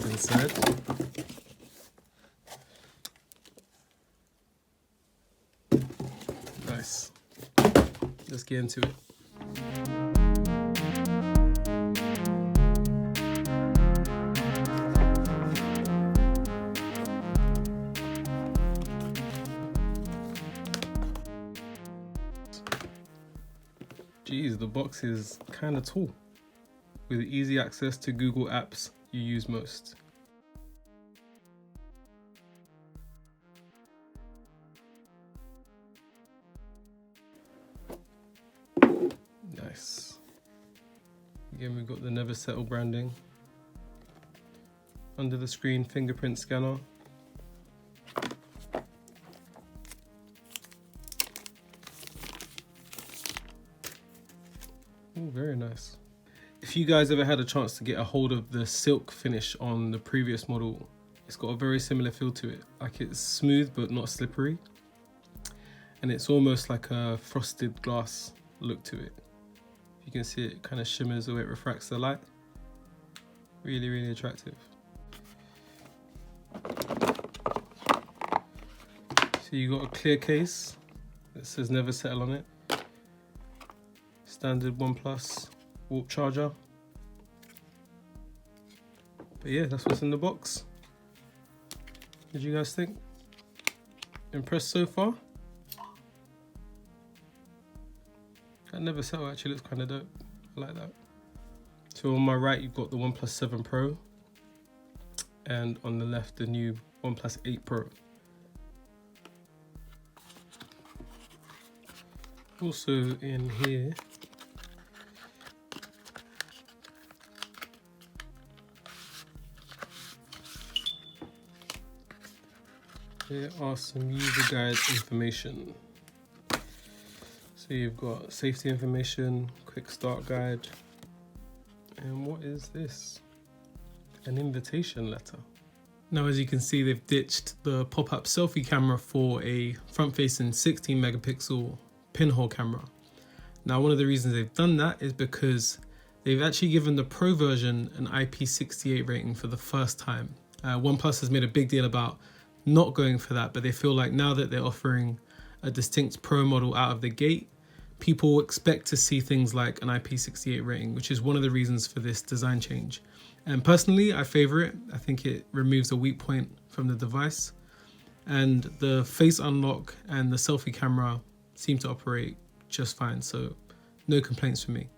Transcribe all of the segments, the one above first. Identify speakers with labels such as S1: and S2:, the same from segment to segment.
S1: inside. Nice. Let's get into it. Geez, the box is kind of tall, with easy access to Google apps you use most. Nice. Again, we've got the Never Settle branding. Under the screen, fingerprint scanner. Oh, very nice. If you guys ever had a chance to get a hold of the silk finish on the previous model, it's got a very similar feel to it. Like, it's smooth but not slippery. And it's almost like a frosted glass look to it. You can see it kind of shimmers the way it refracts the light. Really, really attractive. So you got a clear case that says Never Settle on it. Standard OnePlus warp charger. But yeah, that's what's in the box. What did you guys think? Impressed so far? That Never Settle actually looks kind of dope. I like that. So on my right, you've got the OnePlus 7 Pro. And on the left, the new OnePlus 8 Pro. Also in here, there are some user guide information. So you've got safety information, quick start guide, and what is this? An invitation letter. Now, as you can see, they've ditched the pop-up selfie camera for a front-facing 16 megapixel pinhole camera. Now, one of the reasons they've done that is because they've actually given the Pro version an IP68 rating for the first time. OnePlus has made a big deal about not going for that, but they feel like now that they're offering a distinct Pro model out of the gate, people expect to see things like an IP68 rating, which is one of the reasons for this design change. And personally, I favor it. I think it removes a weak point from the device, and the face unlock and the selfie camera seem to operate just fine, so no complaints for me.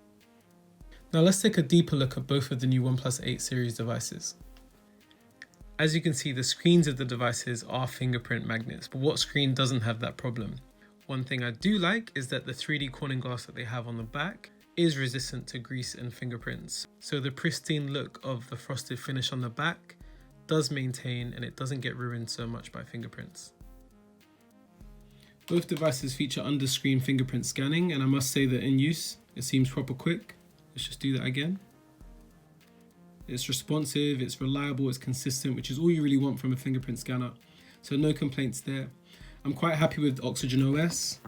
S1: Now let's take a deeper look at both of the new OnePlus 8 series devices. As you can see, the screens of the devices are fingerprint magnets, but what screen doesn't have that problem? One thing I do like is that the 3D corning glass that they have on the back is resistant to grease and fingerprints. So the pristine look of the frosted finish on the back does maintain, and it doesn't get ruined so much by fingerprints. Both devices feature under-screen fingerprint scanning, and I must say that in use, it seems proper quick. Let's just do that again. It's responsive, it's reliable, it's consistent, which is all you really want from a fingerprint scanner. So no complaints there. I'm quite happy with Oxygen OS.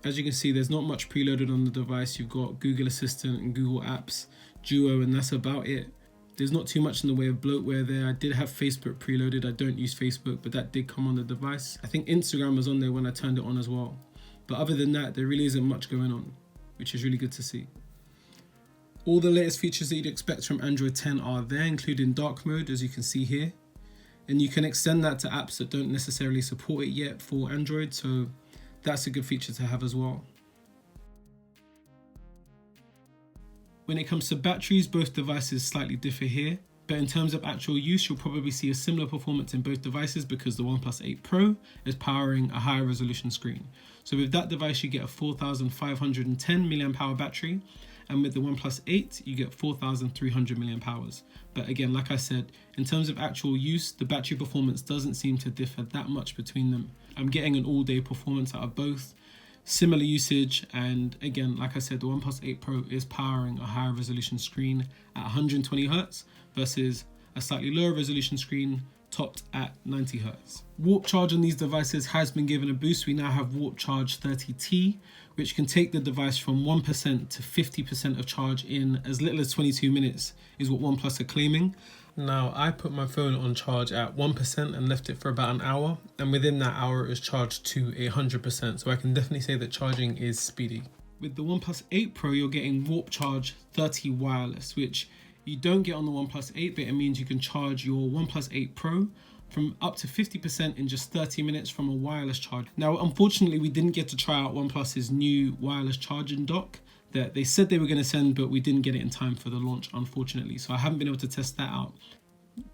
S1: As you can see, there's not much preloaded on the device. You've got Google Assistant and Google Apps, Duo, and that's about it. There's not too much in the way of bloatware there. I did have Facebook preloaded. I don't use Facebook, but that did come on the device. I think Instagram was on there when I turned it on as well. But other than that, there really isn't much going on, which is really good to see. All the latest features that you'd expect from Android 10 are there, including dark mode, as you can see here. And you can extend that to apps that don't necessarily support it yet for Android, so that's a good feature to have as well. When it comes to batteries, both devices slightly differ here, but in terms of actual use, you'll probably see a similar performance in both devices because the OnePlus 8 Pro is powering a higher resolution screen. So with that device, you get a 4,510 mAh battery, and with the OnePlus 8, you get 4,300 mAh. But again, like I said, in terms of actual use, the battery performance doesn't seem to differ that much between them. I'm getting an all-day performance out of both, similar usage, and again, like I said, the OnePlus 8 Pro is powering a higher resolution screen at 120 Hz versus a slightly lower resolution screen topped at 90 Hz. Warp charge on these devices has been given a boost. We now have Warp Charge 30T, which can take the device from 1% to 50% of charge in as little as 22 minutes, is what OnePlus are claiming. Now, I put my phone on charge at 1% and left it for about an hour, and within that hour it was charged to 100%, so I can definitely say that charging is speedy. With the OnePlus 8 Pro, you're getting Warp Charge 30 wireless, which you don't get on the OnePlus 8, but it means you can charge your OnePlus 8 Pro from up to 50% in just 30 minutes from a wireless charge. Now, unfortunately, we didn't get to try out OnePlus's new wireless charging dock that they said they were going to send, but we didn't get it in time for the launch, unfortunately. So I haven't been able to test that out.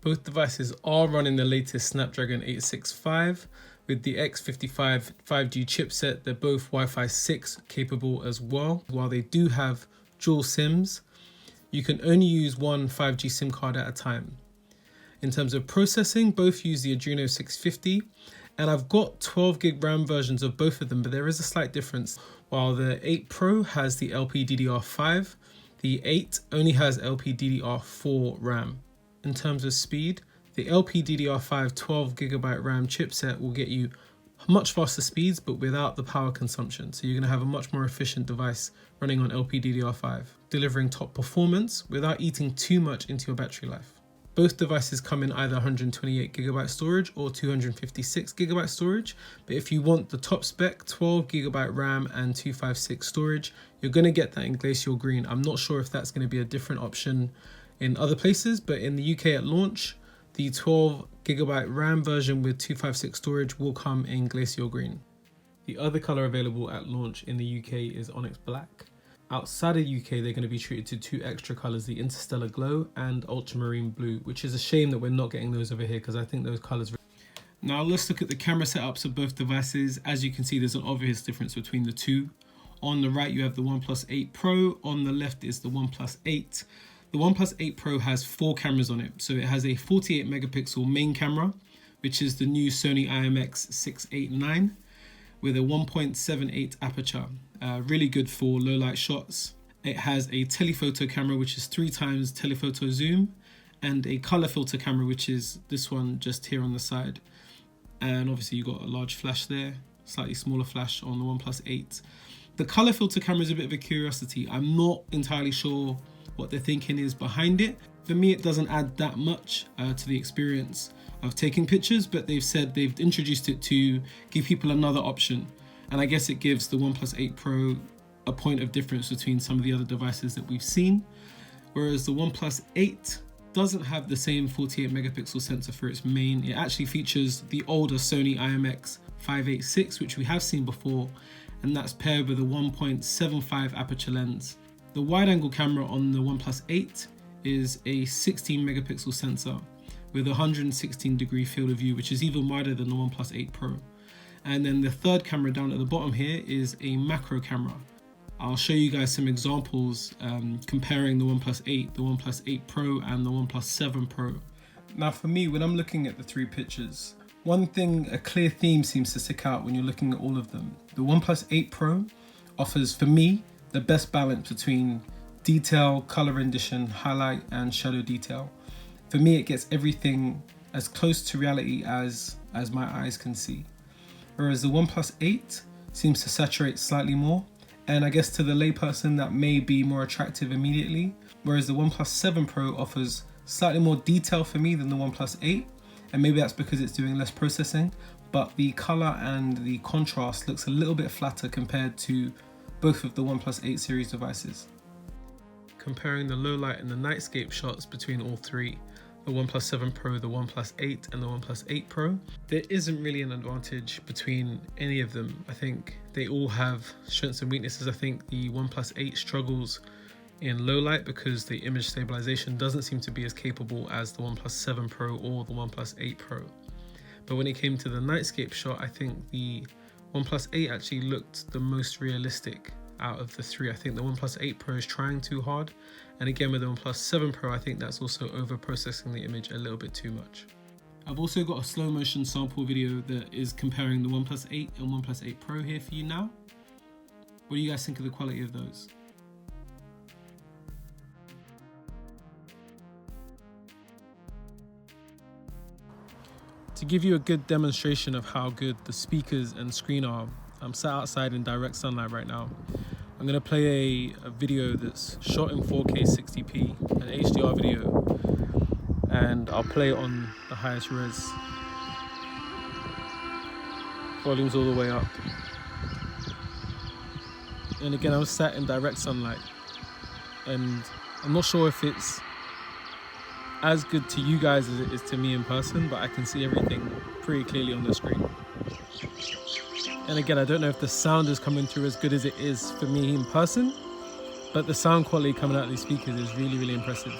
S1: Both devices are running the latest Snapdragon 865 with the X55 5G chipset. They're both Wi-Fi 6 capable as well. While they do have dual SIMs, you can only use one 5G SIM card at a time. In terms of processing, both use the Adreno 650, and I've got 12 gig RAM versions of both of them, but there is a slight difference. While the 8 Pro has the LPDDR5, the 8 only has LPDDR4 RAM. In terms of speed, the LPDDR5 12GB RAM chipset will get you much faster speeds, but without the power consumption. So you're going to have a much more efficient device running on LPDDR5, delivering top performance without eating too much into your battery life. Both devices come in either 128GB storage or 256GB storage, but if you want the top spec 12GB RAM and 256 storage, you're going to get that in Glacial Green. I'm not sure if that's going to be a different option in other places, but in the UK at launch, the 12GB RAM version with 256 storage will come in Glacial Green. The other color available at launch in the UK is Onyx Black. Outside of the UK, they're going to be treated to two extra colors, the Interstellar Glow and Ultramarine Blue, which is a shame that we're not getting those over here because I think those colors. Now let's look at the camera setups of both devices. As you can see, there's an obvious difference between the two. On the right, you have the OnePlus 8 Pro. On the left is the OnePlus 8. The OnePlus 8 Pro has 4 cameras on it. So it has a 48 megapixel main camera, which is the new Sony IMX689 with a 1.78 aperture. Really good for low light shots. It has a telephoto camera, which is 3 times telephoto zoom, and a color filter camera, which is this one just here on the side. And obviously you got a large flash there, slightly smaller flash on the OnePlus 8. The color filter camera is a bit of a curiosity. I'm not entirely sure what their thinking is behind it. For me, it doesn't add that much to the experience of taking pictures, but they've said they've introduced it to give people another option. And I guess it gives the OnePlus 8 Pro a point of difference between some of the other devices that we've seen. Whereas the OnePlus 8 doesn't have the same 48 megapixel sensor for its main. It actually features the older Sony IMX586, which we have seen before, and that's paired with a 1.75 aperture lens. The wide angle camera on the OnePlus 8 is a 16 megapixel sensor with a 116 degree field of view, which is even wider than the OnePlus 8 Pro. And then the third camera down at the bottom here is a macro camera. I'll show you guys some examples comparing the OnePlus 8, the OnePlus 8 Pro and the OnePlus 7 Pro. Now for me, when I'm looking at the 3 pictures, one thing, a clear theme seems to stick out when you're looking at all of them. The OnePlus 8 Pro offers, for me, the best balance between detail, color rendition, highlight and shadow detail. For me, it gets everything as close to reality as my eyes can see. Whereas the OnePlus 8 seems to saturate slightly more, and I guess to the layperson that may be more attractive immediately. Whereas the OnePlus 7 Pro offers slightly more detail for me than the OnePlus 8, and maybe that's because it's doing less processing, but the color and the contrast looks a little bit flatter compared to both of the OnePlus 8 series devices. Comparing the low light and the nightscape shots between all three, the OnePlus 7 Pro, the OnePlus 8 and the OnePlus 8 Pro, there isn't really an advantage between any of them. I think they all have strengths and weaknesses. I think the OnePlus 8 struggles in low light because the image stabilization doesn't seem to be as capable as the OnePlus 7 Pro or the OnePlus 8 Pro. But when it came to the nightscape shot, I think the OnePlus 8 actually looked the most realistic out of the three. I think the OnePlus 8 Pro is trying too hard, and again with the OnePlus 7 Pro, I think that's also over processing the image a little bit too much. I've also got a slow motion sample video that is comparing the OnePlus 8 and OnePlus 8 Pro here for you now. What do you guys think of the quality of those? To give you a good demonstration of how good the speakers and screen are, I'm sat outside in direct sunlight right now. I'm going to play a video that's shot in 4K 60p, an HDR video. and I'll play it on the highest res. Volume's all the way up. And again, I was sat in direct sunlight, and I'm not sure if it's as good to you guys as it is to me in person, but I can see everything pretty clearly on the screen. And again, I don't know if the sound is coming through as good as it is for me in person, but the sound quality coming out of these speakers is really, really impressive.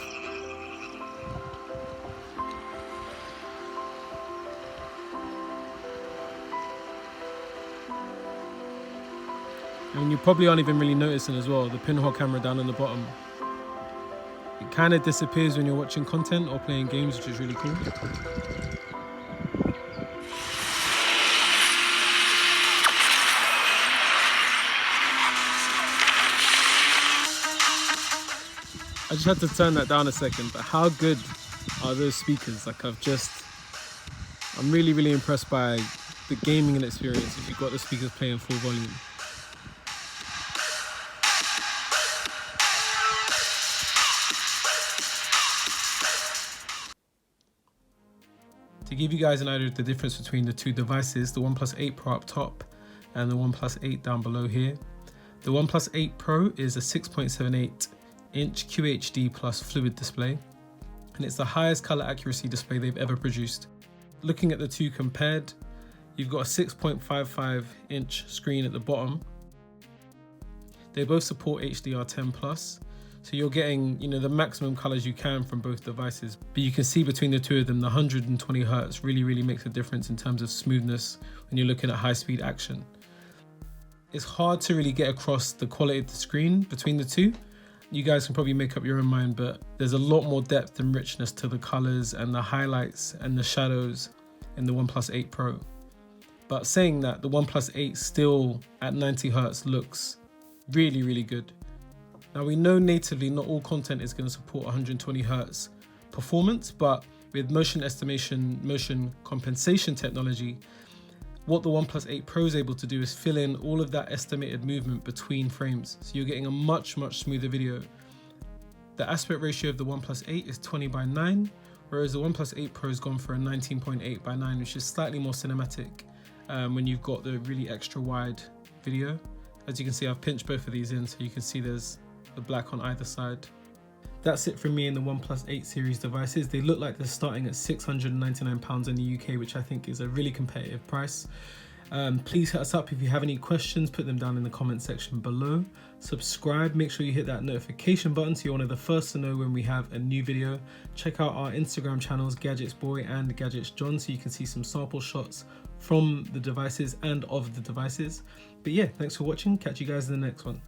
S1: And you probably aren't even really noticing as well, the pinhole camera down on the bottom. It kind of disappears when you're watching content or playing games, which is really cool. I just had to turn that down a second, but how good are those speakers? Like I'm really, really impressed by the gaming experience if you've got the speakers playing full volume. To give you guys an idea of the difference between the two devices, the OnePlus 8 Pro up top and the OnePlus 8 down below here. The OnePlus 8 Pro is a 6.78-inch QHD plus fluid display, and it's the highest color accuracy display they've ever produced. Looking at the two compared, you've got a 6.55-inch screen at the bottom. They both support HDR10+, so you're getting, the maximum colors you can from both devices. But you can see between the two of them, the 120 Hz really makes a difference in terms of smoothness when you're looking at high-speed action. It's hard to really get across the quality of the screen between the two. You guys can probably make up your own mind, but there's a lot more depth and richness to the colors and the highlights and the shadows in the OnePlus 8 Pro. But saying that, the OnePlus 8 still at 90 Hz looks really good. Now we know natively not all content is going to support 120 Hz performance, but with motion estimation, motion compensation technology, what the OnePlus 8 Pro is able to do is fill in all of that estimated movement between frames. So you're getting a much smoother video. The aspect ratio of the OnePlus 8 is 20:9, whereas the OnePlus 8 Pro has gone for a 19.8:9, which is slightly more cinematic when you've got the really extra wide video. As you can see, I've pinched both of these in so you can see there's the black on either side. That's it from me in the OnePlus 8 series devices. They look like they're starting at £699 in the UK, which I think is a really competitive price. Please hit us up if you have any questions, put them down in the comment section below. Subscribe, make sure you hit that notification button so you're one of the first to know when we have a new video. Check out our Instagram channels, Gadgets Boy and Gadgets John, so you can see some sample shots from the devices and of the devices. But yeah, thanks for watching. Catch you guys in the next one.